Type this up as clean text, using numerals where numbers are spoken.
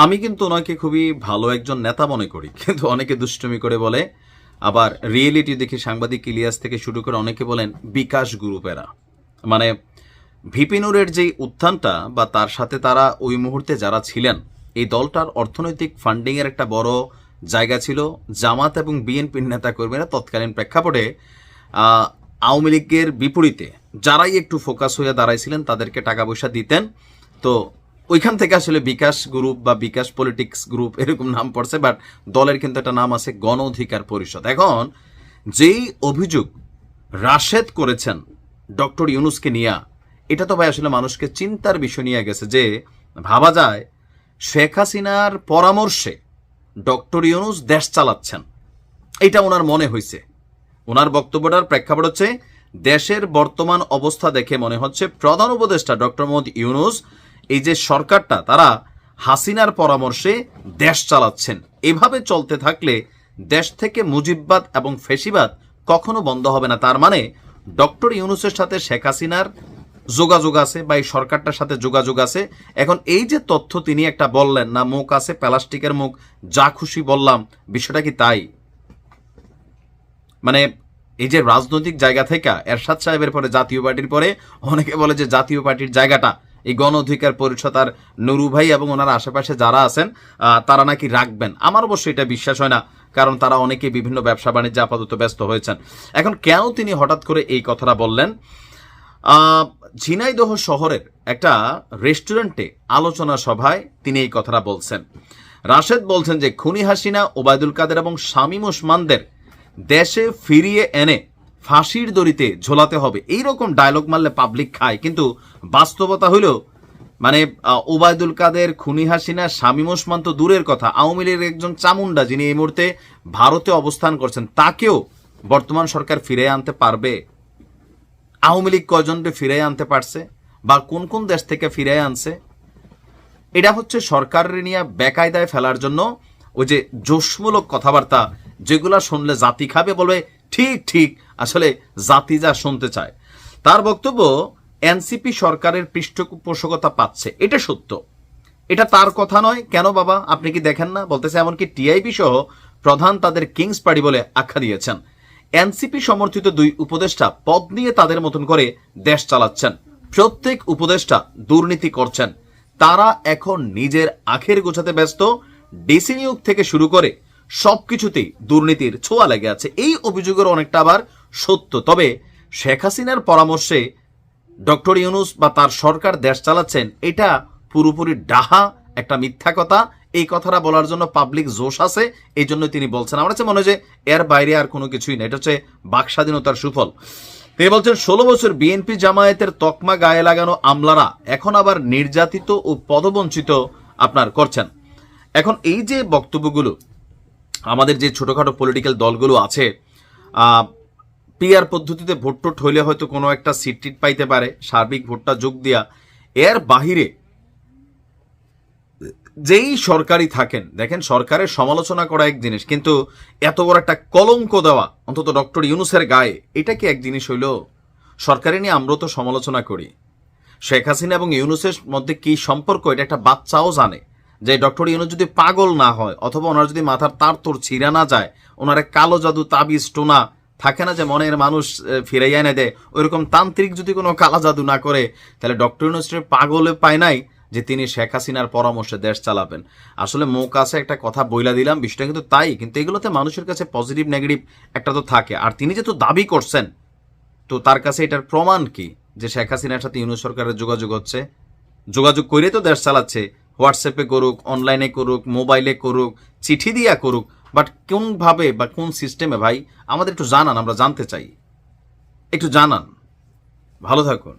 আমি কিন্তু ওনাকে খুবই ভালো একজন নেতা মনে করি, কিন্তু অনেকে দুষ্টুমি করে বলে, আবার রিয়েলিটি দেখে সাংবাদিক ইলিয়াস থেকে শুরু করে অনেকে বলেন বিকাশ গ্রুপেরা। মানে ভিপিনুরের যেই উত্থানটা বা তার সাথে তারা ওই মুহূর্তে যারা ছিলেন, এই দলটার অর্থনৈতিক ফান্ডিংয়ের একটা বড় জায়গা ছিল। জামাত এবং বিএনপির নেতাকর্মীরা তৎকালীন প্রেক্ষাপটে আওয়ামী লীগের বিপরীতে যারাই একটু ফোকাস হয়ে দাঁড়াইছিলেন তাদেরকে টাকা পয়সা দিতেন। তো ওইখান থেকে আসলে বিকাশ গ্রুপ বা বিকাশ পলিটিক্স গ্রুপ এরকম নাম পড়ছে, বাট দলের কিন্তু একটা নাম আছে গণ অধিকার পরিষদ। এখন যেই অভিযোগ রাশেদ করেছেন ডক্টর ইউনূসকে নিয়ে, এটা তো ভাই আসলে মানুষকে চিন্তার বিষয় নিয়ে গেছে যে ভাবা যায় শেখ হাসিনার পরামর্শে ডক্টর ইউনূস দেশ চালাচ্ছেন, এটা ওনার মনে হয়েছে। ওনার বক্তব্যটার প্রেক্ষাপট হচ্ছে দেশের বর্তমান অবস্থা দেখে মনে হচ্ছে প্রধান উপদেষ্টা ডক্টর মোহাম্মদ ইউনূস এই যে সরকারটা তারা হাসিনার পরামর্শে দেশ চালাচ্ছেন। এভাবে চলতে থাকলে দেশ থেকে মুজিববাদ এবং ফেসিবাদ কখনো বন্ধ হবে না। তার মানে ডক্টর ইউনূসের সাথে শেখ হাসিনার যোগাযোগ আছে বা এই সরকারটার সাথে যোগাযোগ আছে। এখন এই যে তথ্য তিনি একটা বললেন না, মুখ আছে প্লাস্টিকের মুখ, যা খুশি বললাম, বিষয়টা কি তাই? মানে এই যে রাজনৈতিক জায়গা থেকে এরশাদ সাহেবের পরে জাতীয় পার্টির পরে অনেকে বলে যে জাতীয় পার্টির জায়গাটা এই গণ অধিকার পরিষদ আর নুরু ভাই এবং ওনার আশেপাশে যারা আছেন তারা নাকি রাখবেন। আমার অবশ্য এটা বিশ্বাস হয় না, কারণ তারা অনেকে বিভিন্ন ব্যবসা বাণিজ্যে আপাতত ব্যস্ত হয়েছেন। এখন কেন তিনি হঠাৎ করে এই কথাটা বললেন? ঝিনাইদহ শহরের একটা রেস্টুরেন্টে আলোচনা সভায় তিনি এই কথাটা বলছেন। রাশেদ বলছেন যে খুনি হাসিনা, ওবায়দুল কাদের এবং শামীম ওসমানদের দেশে ফিরিয়ে এনে ফাঁসির দড়িতে ঝোলাতে হবে, এইরকম ডায়লগ মারলে পাবলিক খায়। কিন্তু বাস্তবতা হইল মানে ওবায়দুল কাদের, খুনি হাসিনা, শামীম ওসমান তো দূরের কথা, আওয়ামী লীগের একজন চামুন্ডা যিনি এই মুহূর্তে ভারতে অবস্থান করছেন, তাকেও বর্তমান সরকার ফিরে আনতে পারবে? আওয়ামী লীগ কয়জনকে ফিরে আনতে পারছে বা কোন কোন দেশ থেকে ফিরে আনছে? এটা হচ্ছে সরকারের নিয়ে বেকায়দায় ফেলার জন্য ওই যে জোশমূলক কথাবার্তা, যেগুলা শুনলে জাতি খাবে, বলবে ঠিক ঠিক, আসলে জাতি যা শুনতে চায়। তার বক্তব্য এনসিপি সরকারের পৃষ্ঠপোষকতা পাচ্ছে, এটা সত্য, এটা তার কথা নয়। কেন বাবা, আপনি কি দেখেন না? বলতেছে এমনকি টিআইবি সহ প্রধান তাদের কিংস পার্টি বলে আখ্যা দিয়েছেন। এনসিপি সমর্থিত দুই উপদেষ্টা পদ নিয়ে তাদের মতন করে দেশ চালাচ্ছেন। প্রত্যেক উপদেষ্টা দুর্নীতি করছেন। তারা এখন নিজের আখের গোছাতে ব্যস্ত। ডিসি নিয়োগ থেকে শুরু করে সবকিছুতেই দুর্নীতির ছোঁয়া লেগে আছে। এই অভিযোগের অনেকটা আবার সত্য। তবে শেখ হাসিনার পরামর্শে ডক্টর ইউনূস বা তার সরকার দেশ চালাচ্ছেন, এটা পুরোপুরি ডাহা একটা মিথ্যা কথা। এই কথাটা বলার জন্য পাবলিক জোশ আছে, এই জন্য তিনি বলছেন। আমার কাছে মনে হয় যে এর বাইরে আর কোনো কিছুই না, এটা হচ্ছে বাক স্বাধীনতার সুফল। তিনি বলছেন 16 বছর বিএনপি জামায়াতের তকমা গায়ে লাগানো আমলারা এখন আবার নির্যাতিত ও পদবঞ্চিত আপনার করছেন। এখন এই যে বক্তব্যগুলো আমাদের যে ছোটখাটো পলিটিক্যাল দলগুলো আছে, পিআর পদ্ধতিতে ভোট টোট হইলে হয়তো কোনো একটা সিট টিট পাইতে পারে, সার্বিক ভোটটা যোগ দিয়া। এর বাহিরে যেই সরকারই থাকেন, দেখেন সরকারের সমালোচনা করা এক জিনিস, কিন্তু এত বড় একটা কলঙ্ক দেওয়া অন্তত ডক্টর ইউনূসের গায়ে, এটা কি এক জিনিস হইল? সরকারে নিয়ে আমরা তো সমালোচনা করি, শেখ হাসিনা এবং ইউনূসের মধ্যে কি সম্পর্ক এটা একটা বাচ্চাও জানে। যে ডক্টর ইউনূস যদি পাগল না হয় অথবা ওনার যদি মাথার তার তোর ছিঁড়া না যায়, ওনার কালো জাদু তাবিজ টোনা থাকে না যে মনের মানুষ ফিরাইয়া এনে দেয়, ওইরকম তান্ত্রিক যদি কোনো কালা জাদু না করে, তাহলে ডক্টর ইউনূসের পাগলে পায় নাই যে তিনি শেখ হাসিনার পরামর্শে দেশ চালাবেন। আসলে মুখ আছে একটা কথা বইলা দিলাম, বিষয়টা কিন্তু তাই। কিন্তু এগুলোতে মানুষের কাছে পজিটিভ নেগেটিভ একটা তো থাকে। আর তিনি যেহেতু দাবি করছেন, তো তার কাছে এটার প্রমাণ কি যে শেখ হাসিনার সাথে ইউনূস সরকারের যোগাযোগ হচ্ছে? যোগাযোগ করে তো দেশ চালাচ্ছে, হোয়াটসঅ্যাপে করুক, অনলাইনে করুক, মোবাইলে করুক, চিঠি দিয়া করুক, বাট কোনভাবে বা কোন সিস্টেমে ভাই আমাদের একটু জানান, আমরা জানতে চাই, একটু জানান। ভালো থাকুন।